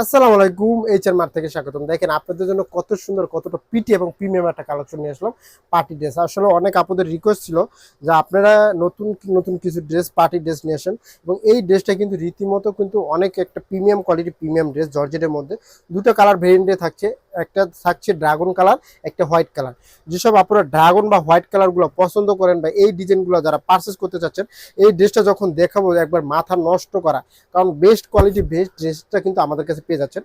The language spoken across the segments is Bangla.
আসসালামু আলাইকুম, এইচআর মার্ট থেকে স্বাগতম। দেখেন আপনাদের জন্য কত সুন্দর, কতটা পিটি এবং প্রিমিয়াম একটা কালেকশন নিয়ে আসলাম। পার্টি ড্রেস আসলে অনেক আপুদের রিকোয়েস্ট ছিল যে আপনারা নতুন নতুন কিছু ড্রেস, পার্টি ড্রেস নিয়ে আসেন। এবং এই ড্রেসটা কিন্তু রীতিমতো কিন্তু অনেক একটা প্রিমিয়াম কোয়ালিটি প্রিমিয়াম ড্রেস, জর্জেটের মধ্যে দুটো কালার ভেরিয়েন্টে থাকছে। একটা থাকছে ড্রাগন কালার, একটা হোয়াইট কালার। যেসব আপনারা ড্রাগন বা হোয়াইট কালারগুলো পছন্দ করেন বা এই ডিজাইনগুলো যারা পারচেস করতে চাচ্ছেন, এই ড্রেসটা যখন দেখাবো একবার মাথা নষ্ট করা, কারণ বেস্ট কোয়ালিটি বেস্ট ড্রেসটা কিন্তু আমাদের কাছে পেয়ে যাচ্ছেন।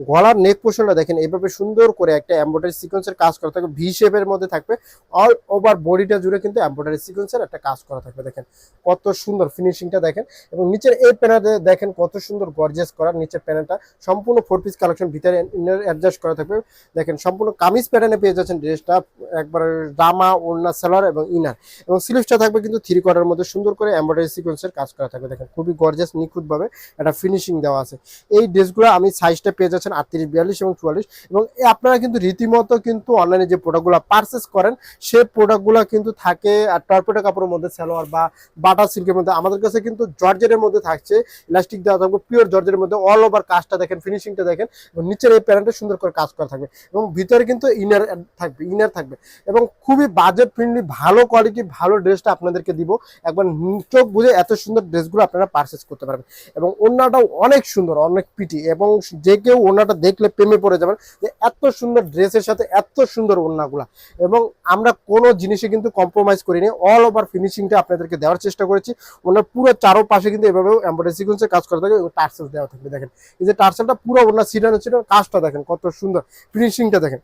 গলার নেক পোর্শনটা দেখেন এইভাবে সুন্দর করে একটা এমব্রয়ডারি সিকোয়েন্সের কাজ করা থাকবে, ভি শেপের মধ্যে থাকবে। অল ওভার বডিটা জুড়ে কিন্তু এমব্রয়ডারি সিকোয়েন্সের একটা কাজ করা থাকবে। দেখেন কত সুন্দর ফিনিশিংটা দেখেন। এবং নিচের এই প্যানেলটা দেখেন কত সুন্দর গর্জিয়াস করা। নিচের প্যানেলটা সম্পূর্ণ 4 পিস কালেকশন, ভিতরে ইনার অ্যাডজাস্ট করা থাকবে। দেখেন সম্পূর্ণ কামিজ প্যাটার্নে পেয়ে যাচ্ছেন ড্রেসটা, একবার জামা, ওড়না, সালোয়ার এবং ইনার। এবং স্লিভসটা থাকবে কিন্তু 3 কোয়ার্টার মধ্যে সুন্দর করে এমব্রয়ডারি সিকোয়েন্সের কাজ করা থাকবে। দেখেন খুবই গর্জিয়াস নিখুঁতভাবে একটা ফিনিশিং দেওয়া আছে। এই ড্রেসগুলো আমি সাইজটা পেয়ে যাচ্ছেন 38, 42 এবং 44। এবং আপনারা কিন্তু রীতিমতো কিন্তু অনলাইনে যে প্রোডাক্টগুলো পারচেস করেন, সেই প্রোডাক্টগুলো কিন্তু থাকে আর টর্পেডো কাপড়ের মধ্যে সালোয়ার বা বাটার সিল্কের মধ্যে। আমাদের কাছে কিন্তু জর্জেটের মধ্যে থাকছে, ইলাস্টিক দেওয়া থাকবে, পিওর জর্জেটের মধ্যে। অল ওভার কাজটা দেখেন, ফিনিশিংটা দেখেন। এবং নিচের এই প্যান্টটা সুন্দর করে কাজ করা থাকবে এবং ভিতরে কিন্তু ইনার থাকবে এবং খুবই বাজেট ফ্রেন্ডলি ভালো কোয়ালিটি ভালো ড্রেসটা আপনাদেরকে দিব। একবার চোখ বুঝে এত সুন্দর ড্রেসগুলো আপনারা পারচেস করতে পারবেন। এবং ওড়নাটাও অনেক সুন্দর, অনেক পিটি, এবং যে কেউ ওড়নাটা দেখলে প্রেমে পড়ে যাবেন যে এত সুন্দর ড্রেসের সাথে এত সুন্দর ওড়নাগুলা। এবং আমরা কোনো জিনিসে কিন্তু কম্প্রোমাইজ করিনি, অল ওভার ফিনিশিংটা আপনাদেরকে দেওয়ার চেষ্টা করেছি। ওনার পুরো চারোপাশে কিন্তু এভাবেও এমব্রয়ডারি সিকোয়েন্সের কাজ করা থাকে এবং টার্সেল দেওয়া থাকবে। দেখেন এই যে টার্সেলটা পুরো ওনার সিটানো ছিল, কাজটা দেখেন কত সুন্দর, ফিনিশিংটা দেখেন।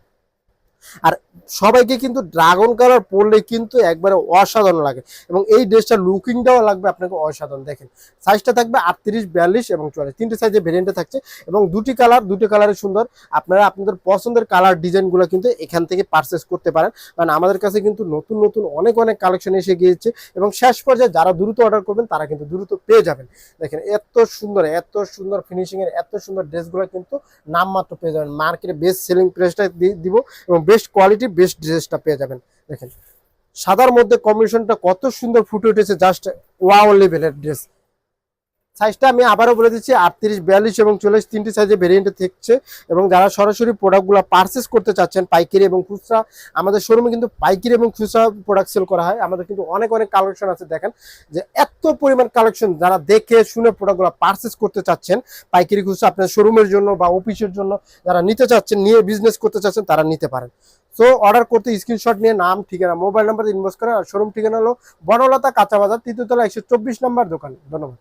আর সবাইকে কিন্তু ড্রাগন কালার পরলে কিন্তু একবারে অসাধারণ লাগে এবং এই ড্রেসটার লুকিংটাও লাগবে আপনাকে অসাধারণ। দেখেন সাইজটা থাকবে 38, 42 এবং 44, তিনটে সাইজে ভেরিয়েন্টে থাকছে। এবং দুটি কালারে সুন্দর। আপনারা আপনাদের পছন্দের কালার ডিজাইনগুলো কিন্তু এখান থেকে পারচেস করতে পারেন, কারণ আমাদের কাছে কিন্তু নতুন নতুন অনেক অনেক কালেকশন এসে গিয়েছে। এবং শেষ পর্যায়ে যারা দ্রুত অর্ডার করবেন তারা কিন্তু দ্রুত পেয়ে যাবেন। দেখেন এত সুন্দর ফিনিশিংয়ের এত সুন্দর ড্রেসগুলো কিন্তু নামমাত্র পেয়ে যাবেন। মার্কেটে বেস্ট সেলিং প্রাইসটা দিব এবং বেস্ট কোয়ালিটি বেস্ট ড্রেসটা পেয়ে যাবেন। দেখেন সাদার মধ্যে কম্বিনেশনটা কত সুন্দর ফুটে উঠেছে, জাস্ট ওয়াও লেভেলের ড্রেস। সাইজটা আমি আবারও বলে দিচ্ছি 38, 42 এবং 44, তিনটি সাইজে ভেরিয়েন্টে থাকছে। এবং যারা সরাসরি প্রোডাক্টগুলো পারচেস করতে চাচ্ছেন পাইকারি এবং খুচরা, আমাদের শোরুমে কিন্তু পাইকারি এবং খুচরা প্রোডাক্ট সেল করা হয়। আমাদের কিন্তু অনেক অনেক কালেকশন আছে। দেখেন যে এত পরিমাণ কালেকশন, যারা দেখে শুনে প্রোডাক্টগুলো পারচেস করতে চাচ্ছেন পাইকারি খুচরা আপনার শোরুমের জন্য বা অফিসের জন্য, যারা নিতে চাচ্ছেন, নিয়ে বিজনেস করতে চাচ্ছেন, তারা নিতে পারেন। সো অর্ডার করতে স্ক্রিনশট নিয়ে নাম, ঠিকানা, মোবাইল নাম্বার ইনবক্স করেন। আর শোরুম ঠিকানা হলো বনলতা কাঁচা বাজার, তৃতীয়তলা, 124 নম্বর দোকান। ধন্যবাদ।